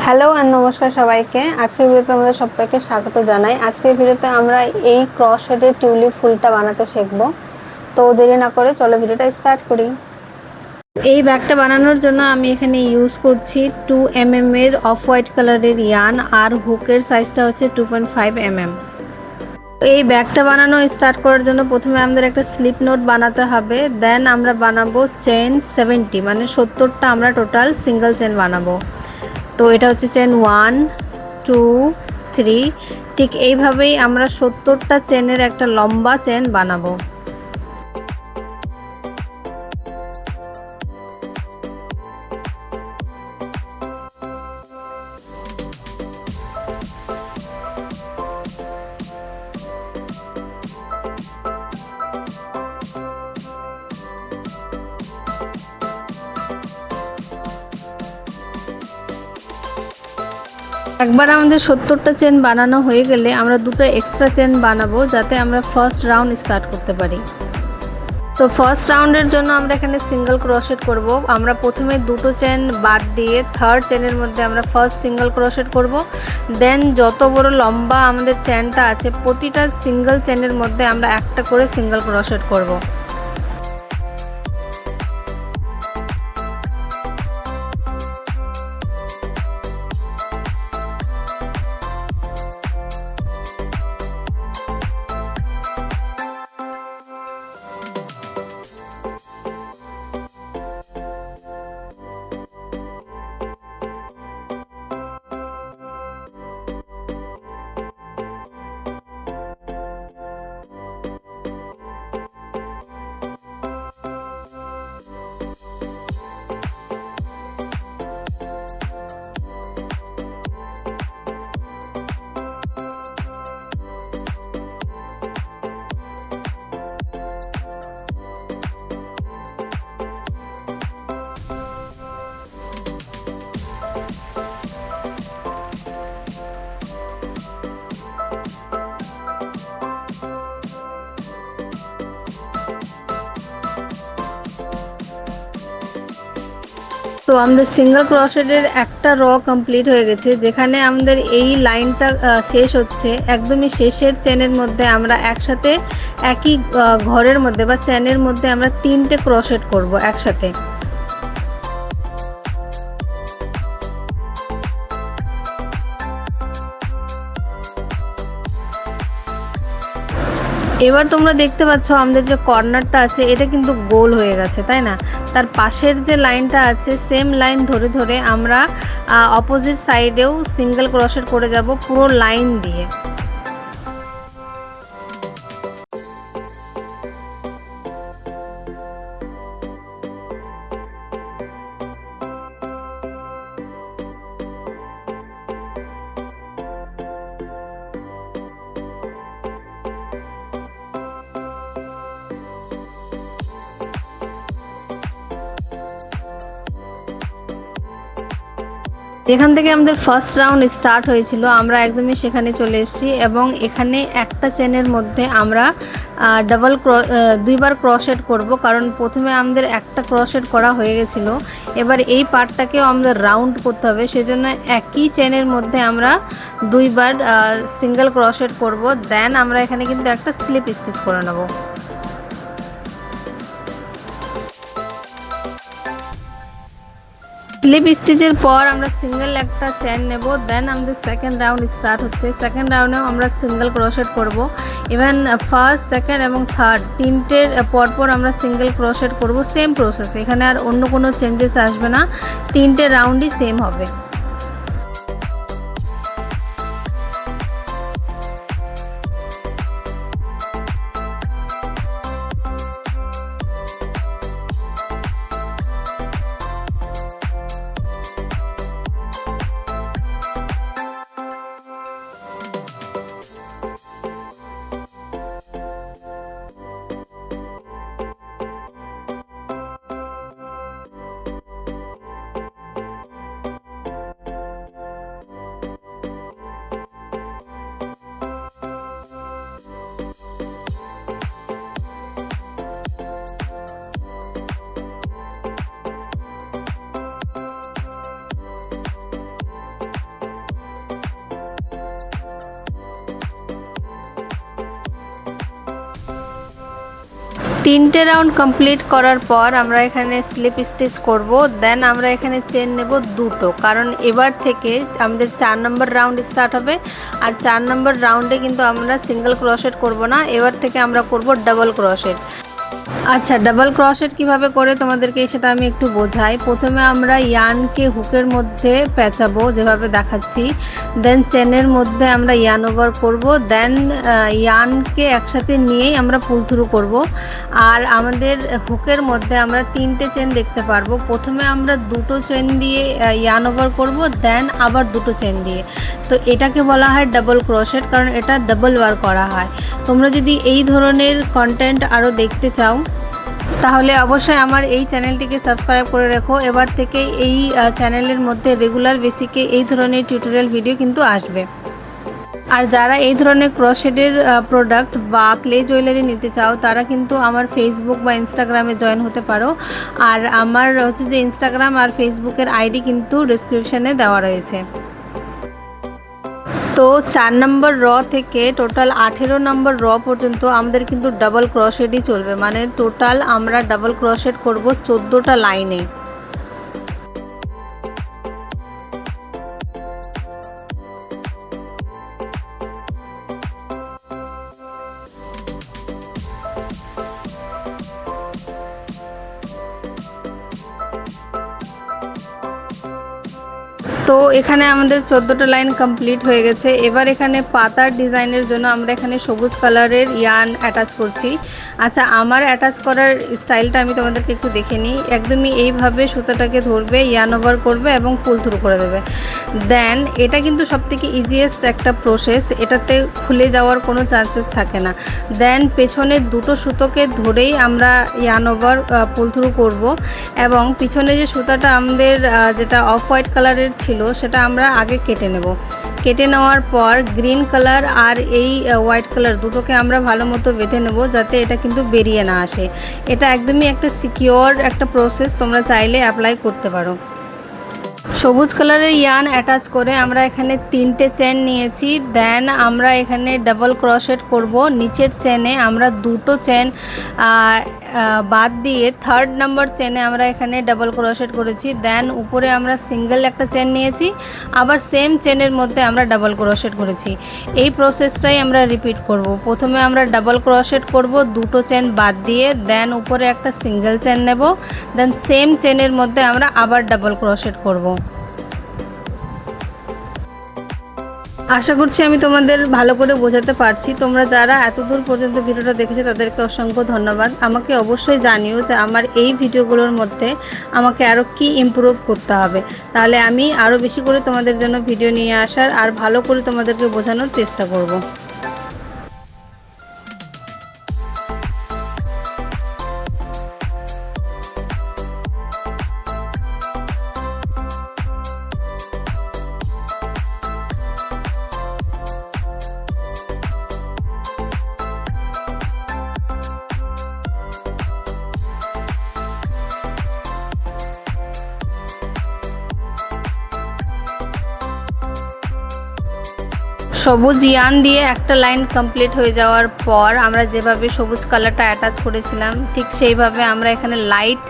Hello আর নমস্কার সবাইকে। আজকের ভিডিওতে আমাদের সবাইকে স্বাগত জানাই। আজকের ভিডিওতে আমরা এই ক্রসেটের টিউলিপ ফুলটা বানাতে শিখব। তো দেরি না করে চলো ভিডিওটা স্টার্ট করি। এই ব্যাগটা বানানোর জন্য আমি এখানে ইউজ করছি 2 mm এর অফ হোয়াইট কালারের ইয়ান, আর হুকের সাইজটা হচ্ছে 2.5 mm। এই ব্যাগটা বানানো স্টার্ট করার জন্য প্রথমে আমাদের একটা স্লিপ নোট বানাতে হবে, দেন আমরা বানাবো চেন 70, মানে 70টা আমরা টোটাল সিঙ্গেল চেন বানাবো। তো এটা হচ্ছে চেন 1 2 3। ঠিক এইভাবেই আমরা 70টা চেনের একটা লম্বা চেন বানাবো। একবার আমাদের 70টা চেন বানানো হয়ে গেলে আমরা দুটো এক্সট্রা চেন বানাবো, যাতে আমরা ফার্স্ট রাউন্ড স্টার্ট করতে পারি। তো ফার্স্ট রাউন্ডের জন্য আমরা এখানে সিঙ্গেল ক্রোশেট করব। আমরা প্রথমে দুটো চেন বাদ দিয়ে থার্ড চেনের মধ্যে আমরা ফার্স্ট সিঙ্গেল ক্রোশেট করব। দেন যত বড় লম্বা আমাদের চেনটা আছে প্রতিটা সিঙ্গেল চেনের মধ্যে আমরা একটা করে সিঙ্গেল ক্রোশেট করব। তো আমাদের সিঙ্গেল ক্রোশেটের একটা র কমপ্লিট হয়ে গেছে। যেখানে আমাদের এই লাইনটা শেষ হচ্ছে, একদমই শেষের চেনের মধ্যে আমরা একসাথে একই ঘরের মধ্যে বা চেনের মধ্যে আমরা 3টে ক্রোশেট করব একসাথে। এবার তোমরা দেখতে পাচ্ছ আমাদের যে কর্নারটা আছে এটা কিন্তু গোল হয়ে গেছে, তাই না? তার পাশের যে লাইনটা আছে সেম লাইন ধরে ধরে আমরা অপোজিট সাইডেও সিঙ্গেল ক্রোশেট করে যাব পুরো লাইন দিয়ে। এখান থেকে আমাদের ফার্স্ট রাউন্ড স্টার্ট হয়েছিল, আমরা একদমই সেখানে চলে এসেছি এবং এখানে একটা চেনের মধ্যে আমরা দুইবার ক্রোশেট করব, কারণ প্রথমে আমাদের একটা ক্রোশেট করা হয়ে গেছিলো। এবার এই পার্টটাকেও আমাদের রাউন্ড করতে হবে, সেজন্য একই চেনের মধ্যে আমরা দুইবার সিঙ্গেল ক্রোশেট করব। দেন আমরা এখানে কিন্তু একটা স্লিপ স্টিচ করে নেব। স্লিপ স্টিচের পর আমরা সিঙ্গেল একটা চেন নেব। দেন আমাদের সেকেন্ড রাউন্ড স্টার্ট হচ্ছে। সেকেন্ড রাউন্ডেও আমরা সিঙ্গেল ক্রোশেট করব। ইভেন ফার্স্ট, সেকেন্ড এবং থার্ড তিনটের পরপর আমরা সিঙ্গেল ক্রোশেট করব। সেম প্রসেস, এখানে আর অন্য কোনো চেঞ্জেস আসবে না, তিনটে রাউন্ডই সেম হবে। তিনটে রাউন্ড কমপ্লিট করার পর আমরা এখানে স্লিপ স্টিচ করব। দেন আমরা এখানে চেন নেব দুটো, কারণ এবার থেকে আমাদের 4 নম্বর রাউন্ড স্টার্ট হবে। আর 4 নম্বর রাউন্ডে কিন্তু আমরা সিঙ্গেল ক্রোশেট করব না, এবার থেকে আমরা করব ডাবল ক্রোশেট। আচ্ছা, ডাবল ক্রোশেট কিভাবে করে তোমাদেরকে সেটা আমি একটু বোঝাই। প্রথমে আমরা ইয়ানকে হুকের মধ্যে পেঁচাবো যেভাবে দেখাচ্ছি, দেন চেনের মধ্যে আমরা ইয়ান ওভার করব, দেন ইয়ানকে একসাথে নিয়েই আমরা পুল থ্রু করব। আর আমাদের হুকের মধ্যে আমরা 3টে চেন দেখতে পারবো। প্রথমে আমরা 2টো চেন দিয়ে ইয়ান ওভার করব, দেন আবার 2টো চেন দিয়ে। তো এটাকে বলা হয় ডাবল ক্রোশেট, কারণ এটা ডাবল বার করা হয়। তোমরা যদি এই ধরনের কন্টেন্ট আরও দেখতে চাও তাহলে অবশ্যই আমার এই চ্যানেলটিকে সাবস্ক্রাইব করে রেখো। এবার থেকে এই চ্যানেলের মধ্যে রেগুলার বেসিকে এই ধরনের টিউটোরিয়াল ভিডিও কিন্তু আসবে। আর যারা এই ধরনের ক্রোশেটের প্রোডাক্ট বা ক্লে জুয়েলারি নিতে চাও তারা কিন্তু আমার ফেসবুক বা ইনস্টাগ্রামে জয়েন হতে পারো। আর আমার হচ্ছে যে ইনস্টাগ্রাম আর ফেসবুকের আইডি কিন্তু ডেসক্রিপশনে দেওয়া রয়েছে। তো 4 নম্বর র থেকে টোটাল 18 নম্বর র পর্যন্ত আমাদের কিন্তু ডাবল ক্রোশেটই চলবে, মানে টোটাল আমরা ডাবল ক্রোশেট করব 14টা লাইনে। তো এখানে আমাদের 14টা লাইন কমপ্লিট হয়ে গেছে। এবার এখানে পাতার ডিজাইনের জন্য আমরা এখানে সবুজ কালারের ইয়ান অ্যাটাচ করছি। আচ্ছা, আমার অ্যাটাচ করার স্টাইলটা আমি তোমাদেরকে একটু দেখে নিই। একদমই এইভাবে সুতাটাকে ধরবে, ইয়ান ওভার করবে এবং পুল থ্রু করে দেবে। দেন এটা কিন্তু সবথেকে ইজিয়েস্ট একটা প্রসেস, এটাতে খুলে যাওয়ার কোনো চান্সেস থাকে না। দেন পেছনের 2টো সুতোকে ধরেই আমরা ইয়ান ওভার পুল থ্রু করব, এবং পিছনে যে সুতাটা আমাদের যেটা অফ হোয়াইট কালারের ছিল সেটা আমরা আগে কেটে নেব। কেটে নেওয়ার পর গ্রিন কালার আর এই হোয়াইট কালার দুটোকে আমরা ভালো মতো বেঁধে নেব, যাতে এটা কিন্তু বেরিয়ে না আসে। এটা একদমই একটা সিকিওর একটা প্রসেস, তোমরা চাইলে অ্যাপ্লাই করতে পারো। সবুজ কালারের ইয়ান অ্যাটাচ করে আমরা এখানে 3টে চেন নিয়েছি। দেন আমরা এখানে ডাবল ক্রোশেট করব। নিচের চেনে আমরা 2টো চেন বাদ দিয়ে 3rd নম্বর চেনে আমরা এখানে ডাবল ক্রোশেট করেছি। দেন উপরে আমরা সিঙ্গেল একটা চেন নিয়েছি, আবার সেম চেনের মধ্যে আমরা ডাবল ক্রোশেট করেছি। এই প্রসেসটাই আমরা রিপিট করব। প্রথমে আমরা ডাবল ক্রোশেট করব 2টো চেন বাদ দিয়ে, দেন উপরে একটা সিঙ্গেল চেন নেব, দেন সেম চেনের মধ্যে আমরা আবার ডাবল ক্রোশেট করব। আশা করছি আমি তোমাদের ভালো করে বোঝাতে পারছি। তোমরা যারা এতদূর পর্যন্ত ভিডিওটা দেখেছো তাদেরকে অসংখ্য ধন্যবাদ। আমাকে অবশ্যই জানিও যে আমার এই ভিডিওগুলোর মধ্যে আমাকে আরও কি ইমপ্রুভ করতে হবে, তাহলে আমি আরও বেশি করে তোমাদের জন্য ভিডিও নিয়ে আসার আর ভালো করে তোমাদেরকে বোঝানোর চেষ্টা করব। সবুজ ইয়ান দিয়ে একটা লাইন কমপ্লিট হয়ে যাওয়ার পর আমরা যেভাবে সবুজ কালারটা অ্যাটাচ করেছিলাম ঠিক সেইভাবে আমরা এখানে লাইট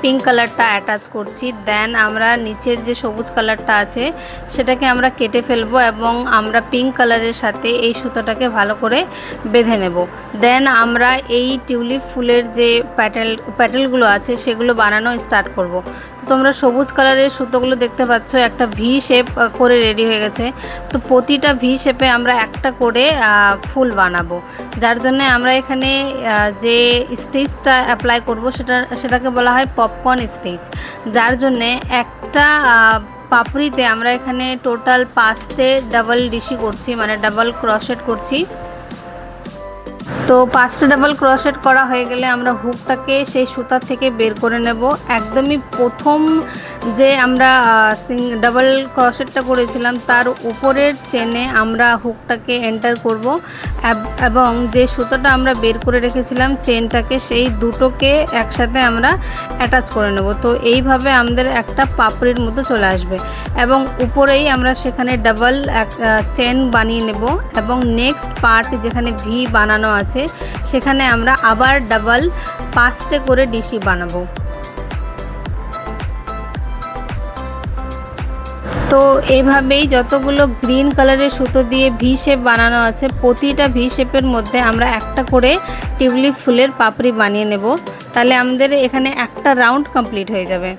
পিঙ্ক কালারটা অ্যাটাচ করছি। দেন আমরা নিচের যে সবুজ কালারটা আছে সেটাকে আমরা কেটে ফেলবো এবং আমরা পিঙ্ক কালারের সাথে এই সুতোটাকে ভালো করে বেঁধে নেব। দেন আমরা এই টিউলিপ ফুলের যে প্যাটেলগুলো আছে সেগুলো বানানো স্টার্ট করব। তো তোমরা সবুজ কালারের সুতোগুলো দেখতে পাচ্ছ একটা ভি শেপ করে রেডি হয়ে গেছে। তো প্রতিটা ভি শেপে আমরা একটা করে ফুল বানাবো, যার জন্য আমরা এখানে যে স্টিচটা অ্যাপ্লাই করব সেটাকে বলা হয় পপকর্ন স্টিচ, যার জন্যে একটা পাপড়িতে আমরা এখানে টোটাল 5টে ডাবল ডিসি করছি, মানে ডাবল ক্রোশেট করছি। তো 5টা ডাবল ক্রোশেট করা হয়ে গেলে আমরা হুকটাকে সেই সুতার থেকে বের করে নেব। একদমই প্রথম যে আমরা ডাবল ক্রোশেটটা করেছিলাম তার উপরের চেনে আমরা হুকটাকে এন্টার করব এবং যে সুতোটা আমরা বের করে রেখেছিলাম চেনটাকে সেই দুটোকে একসাথে আমরা অ্যাটাচ করে নেব। তো এইভাবে আমাদের একটা পাপড়ির মতো চলে আসবে এবং উপরেই আমরা সেখানে ডাবল চেন বানিয়ে নেব এবং নেক্সট পার্ট যেখানে ভি বানানো আছে আছে সেখানে আমরা আবার ডাবল 5টে করে ডিশি বানাবো। তো এইভাবেই যতগুলো গ্রিন কালারের সুতো দিয়ে ভি শেপ বানানো আছে প্রতিটা ভি শেপের মধ্যে আমরা একটা করে টিউলিপ ফুলের পাপড়ি বানিয়ে নেব, তাহলে আমাদের এখানে একটা রাউন্ড কমপ্লিট হয়ে যাবে।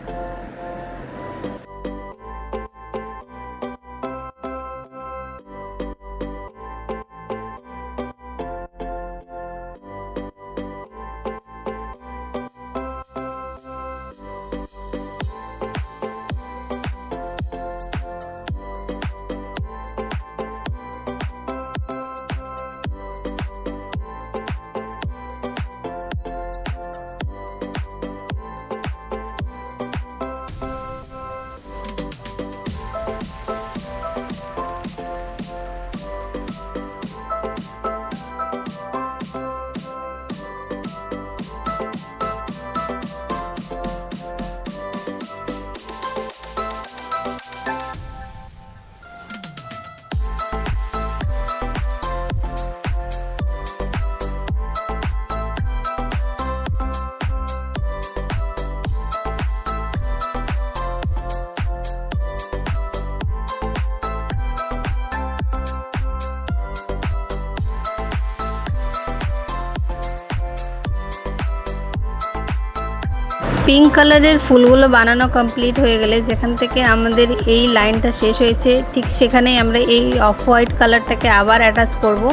পিঙ্ক কালারের ফুলগুলো বানানো কমপ্লিট হয়ে গেলে যেখান থেকে আমাদের এই লাইনটা শেষ হয়েছে ঠিক সেখানেই আমরা এই অফ হোয়াইট কালারটাকে আবার অ্যাটাচ করব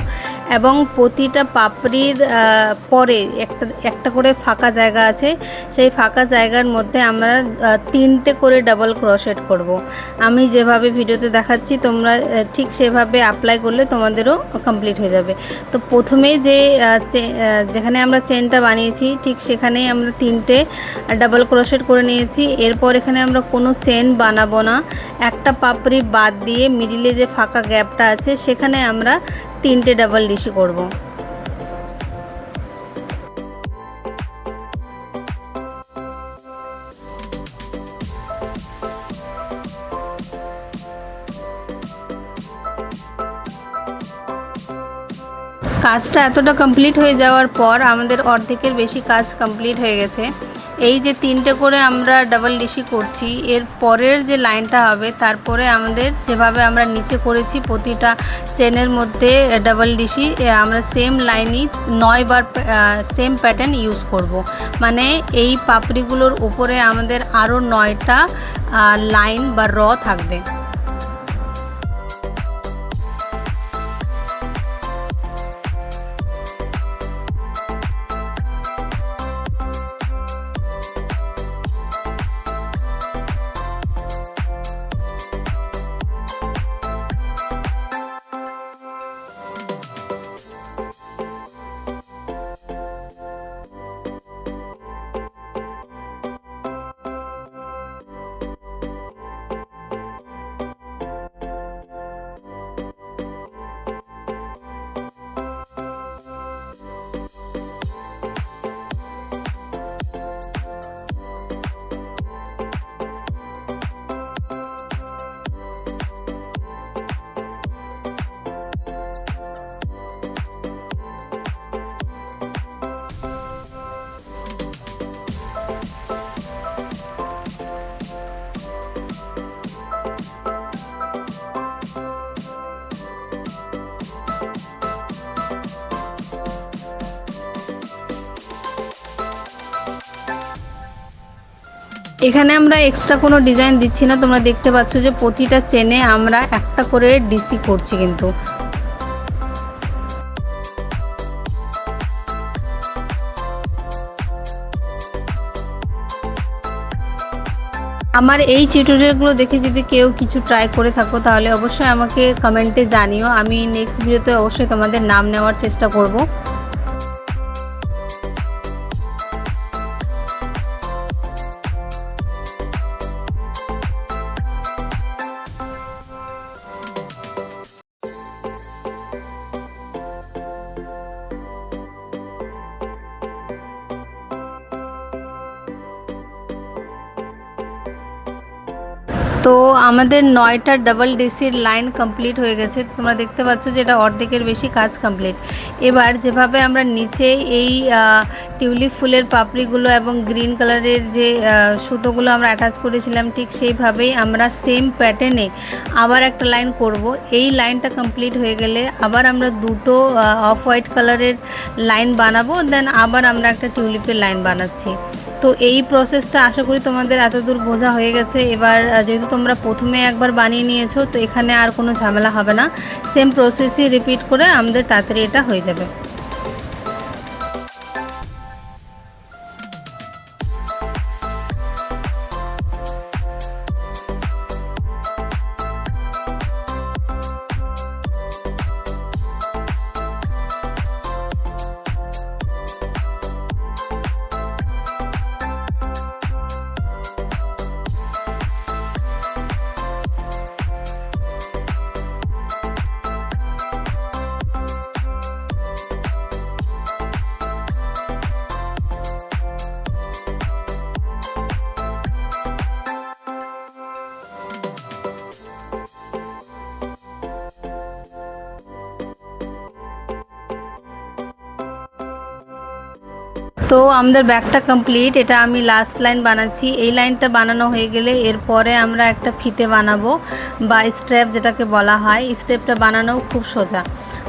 এবং প্রতিটা পাপড়ির পরে একটা করে ফাঁকা জায়গা আছে, সেই ফাঁকা জায়গার মধ্যে আমরা 3টে করে ডাবল ক্রোশেট করব। আমি যেভাবে ভিডিওতে দেখাচ্ছি তোমরা ঠিক সেভাবে অ্যাপ্লাই করলে তোমাদেরও কমপ্লিট হয়ে যাবে। তো প্রথমেই যেখানে আমরা চেনটা বানিয়েছি ঠিক সেখানেই আমরা 3টে ডাবল ক্রোশেট করে নিয়েছি। এরপর এখানে আমরা কোনো চেন বানাবো না, একটা পাপড়ি বাদ দিয়ে মিডিলে যে ফাঁকা গ্যাপটা আছে সেখানে আমরা 3টে ডাবল ডিশি করব। কাজটা এতটা কমপ্লিট হয়ে যাওয়ার পর আমাদের অর্ধেকের বেশি কাজ কমপ্লিট হয়ে গেছে। এই যে 3টে করে আমরা ডাবল ডিশি করছি, এর পরের যে লাইনটা হবে তারপরে আমাদের যেভাবে আমরা নিচে করেছি প্রতিটা চেনের মধ্যে ডাবল ডিশি আমরা সেম লাইনই 9 বার সেম প্যাটার্ন ইউজ করব। মানে এই পাপড়িগুলোর উপরে আমাদের আরও 9টা লাইন বা র থাকবে। এখানে আমরা এক্সট্রা কোনো ডিজাইন দিচ্ছি না, তোমরা দেখতে পাচ্ছ যে প্রতিটা চেনে আমরা একটা করে ডিসি করছি। কিন্তু আমার এই টিউটোরিয়ালগুলো দেখে যদি কেউ কিছু ট্রাই করে থাকো তাহলে অবশ্যই আমাকে কমেন্টে জানিও, আমি নেক্সট ভিডিওতে অবশ্যই তোমাদের নাম নেওয়ার চেষ্টা করব। তো আমাদের 9টা ডাবল ডিসির লাইন কমপ্লিট হয়ে গেছে। তো তোমরা দেখতে পাচ্ছ যে এটা অর্ধেকের বেশি কাজ কমপ্লিট। এবার যেভাবে আমরা নিচে এই টিউলিপ ফুলের পাপড়িগুলো এবং গ্রিন কালারের যে সুতোগুলো আমরা অ্যাটাচ করেছিলাম, ঠিক সেইভাবেই আমরা সেম প্যাটার্নে আবার একটা লাইন করব। এই লাইনটা কমপ্লিট হয়ে গেলে আবার আমরা দুটো অফ হোয়াইট কালারের লাইন বানাবো, দেন আবার আমরা একটা টিউলিপের লাইন বানাচ্ছি। তো এই প্রসেসটা আশা করি তোমাদের এতদূর বোঝা হয়ে গেছে। এবার যেহেতু তোমরা প্রথমে একবার বানিয়ে নিয়েছো, তো এখানে আর কোনো ঝামেলা হবে না, সেম প্রসেসই রিপিট করে আমাদের তাড়াতাড়ি এটা হয়ে যাবে। তো আমাদের ব্যাগটা কমপ্লিট। এটা আমি লাস্ট লাইন বানাচ্ছি। এই লাইনটা বানানো হয়ে গেলে এরপরে আমরা একটা ফিতে বানাবো বা স্ট্র্যাপ যেটাকে বলা হয়। স্ট্র্যাপটা বানানোও খুব সোজা,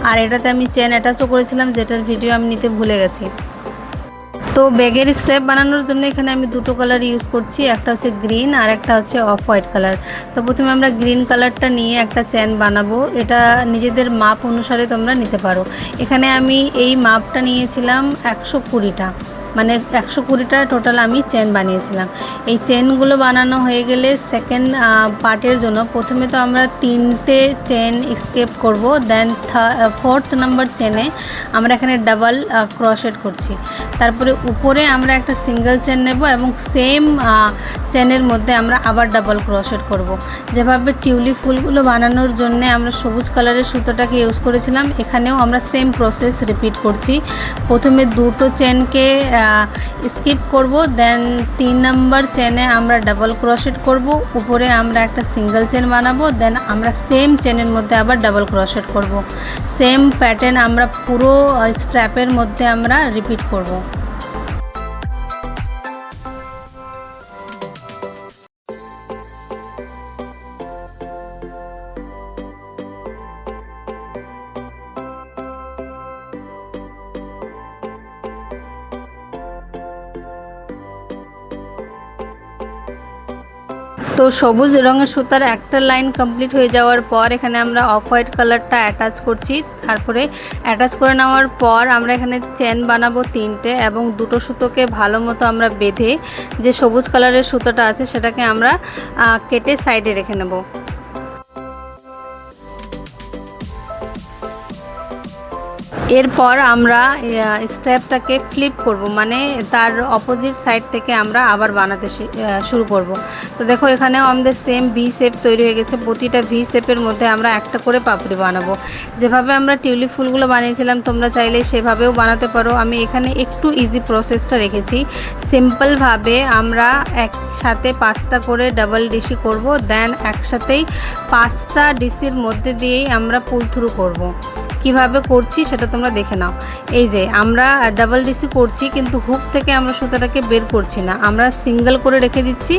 আর এটাতে আমি চেন অ্যাটাচও করেছিলাম, যেটার ভিডিও আমি নিতে ভুলে গেছি। তো ব্যাগের স্ট্র্যাপ বানানোর জন্য এখানে আমি দুটো কালার ইউজ করছি, একটা হচ্ছে গ্রিন আর একটা হচ্ছে অফ হোয়াইট কালার। তো প্রথমে আমরা গ্রিন কালারটা নিয়ে একটা চেন বানাবো। এটা নিজেদের মাপ অনুসারে তোমরা নিতে পারো। এখানে আমি এই মাপটা নিয়েছিলাম 120টা, মানে 120টা টোটাল আমি চেন বানিয়েছিলাম। এই চেনগুলো বানানো হয়ে গেলে সেকেন্ড পার্টের জন্য প্রথমে তো আমরা 3টে চেন স্কেপ করব, দেন 4th নাম্বার চেনে আমরা এখানে ডাবল ক্রোশেট করছি। তারপরে উপরে আমরা একটা সিঙ্গেল চেন নেব এবং সেম চেনের মধ্যে আমরা আবার ডাবল ক্রোশেট করব। যেভাবে টিউলিপ ফুলগুলো বানানোর জন্য আমরা সবুজ কালারের সুতোটাকে ইউজ করেছিলাম, এখানেও আমরা সেম প্রসেস রিপিট করছি। প্রথমে দুটো চেনকে স্কিপ করব, দেন 3 নাম্বার চেনে আমরা ডাবল ক্রোশেট করব, উপরে আমরা একটা সিঙ্গেল চেন বানাবো, দেন আমরা সেম চেনের মধ্যে আবার ডাবল ক্রোশেট করব। সেম প্যাটার্ন আমরা পুরো স্ট্র্যাপের মধ্যে আমরা রিপিট করব। তো সবুজ রঙের সুতার একটা লাইন কমপ্লিট হয়ে যাওয়ার পর এখানে আমরা অফ হোয়াইট কালারটা অ্যাটাচ করছি। তারপরে অ্যাটাচ করে নেওয়ার পর আমরা এখানে চেন বানাবো 3টে এবং দুটো সুতোকে ভালো মতো আমরা বেঁধে যে সবুজ কালারের সুতোটা আছে সেটাকে আমরা কেটে সাইডে রেখে নেব। এরপর আমরা স্ট্র্যাপটাকে ফ্লিপ করব, মানে তার অপোজিট সাইড থেকে আমরা আবার বানাতে শুরু করব। তো দেখো এখানেও আমাদের সেম ভি শেপ তৈরি হয়ে গেছে। প্রতিটা ভি শেপের মধ্যে আমরা একটা করে পাপড়ি বানাবো। যেভাবে আমরা টিউলিপ ফুলগুলো বানিয়েছিলাম তোমরা চাইলে সেভাবেও বানাতে পারো। আমি এখানে একটু ইজি প্রসেসটা রেখেছি। সিম্পলভাবে আমরা একসাথে 5টা করে ডাবল ডিসি করব, দেন একসাথেই 5টা ডিসির মধ্যে দিয়েই আমরা পুল থ্রু করব। কিভাবে করছি সেটা তোমরা দেখে নাও। এই যে আমরা ডাবল ডিসি করছি, কিন্তু হুক থেকে আমরা সুতাটাকে বের করছি না, আমরা সিঙ্গেল করে রেখে দিচ্ছি।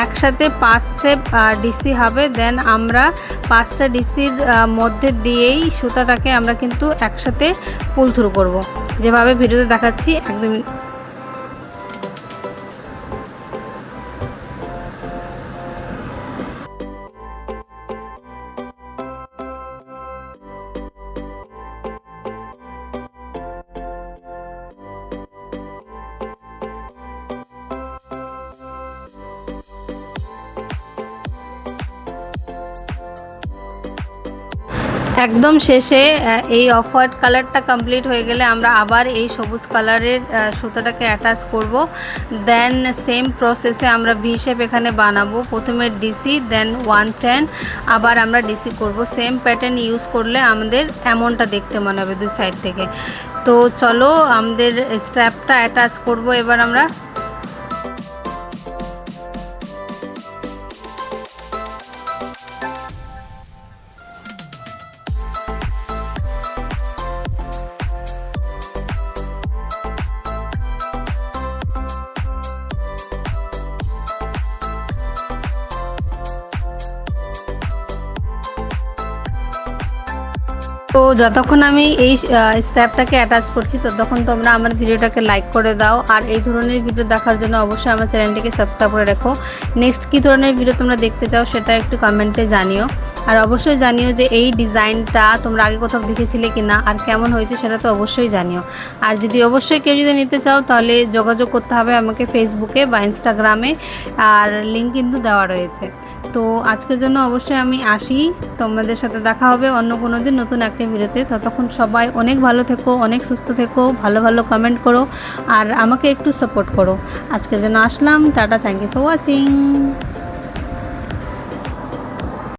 একসাথে 5 স্টেপ ডিসি হবে, দেন আমরা 5টা ডিসির মধ্যে দিয়েই সুতাটাকে আমরা কিন্তু একসাথে পুল থ্রু করব, যেভাবে ভিডিওতে দেখাচ্ছি একদম। একদম শেষে এই অফ হোয়াইট কালারটা কমপ্লিট হয়ে গেলে আমরা আবার এই সবুজ কালারের সুতোটাকে অ্যাটাচ করব। দেন সেম প্রসেসে আমরা ভি শেপ এখানে বানাবো। প্রথমে ডিসি, দেন 1 চেন, আবার আমরা ডিসি করব। সেম প্যাটার্ন ইউজ করলে আমাদের এমনটা দেখতে মনে হবে দুই সাইড থেকে। তো চলো আমাদের স্ট্র্যাপটা অ্যাটাচ করব এবার আমরা। তো যতক্ষণ আমি এই স্ট্র্যাপটাকে অ্যাটাচ করছি ততক্ষণ তোমরা আমার ভিডিওটাকে লাইক করে দাও, আর এই ধরনের ভিডিও দেখার জন্য অবশ্যই আমার চ্যানেলটিকে সাবস্ক্রাইব করে রাখো। নেক্সট কী ধরনের ভিডিও তোমরা দেখতে চাও সেটা একটু কমেন্টে জানিও, আর অবশ্যই জানিও যে এই ডিজাইনটা তোমরা আগে কোথাও দেখেছিলে কি না আর কেমন হয়েছে সেটা তো অবশ্যই জানিও। আর যদি অবশ্যই কেউ যদি নিতে চাও তাহলে যোগাযোগ করতে হবে আমাকে ফেসবুকে বা ইনস্টাগ্রামে, আর লিঙ্ক কিন্তু দেওয়া রয়েছে। তো আজকের জন্য অবশ্যই আমি আসি, তোমাদের সাথে দেখা হবে অন্য কোনো দিন নতুন একটা ভিডিওতে। ততক্ষণ সবাই অনেক ভালো থেকো, অনেক সুস্থ থেকো, ভালো ভালো কমেন্ট করো আর আমাকে একটু সাপোর্ট করো। আজকের জন্য আসলাম, টাটা, থ্যাংক ইউ ফর ওয়াচিং।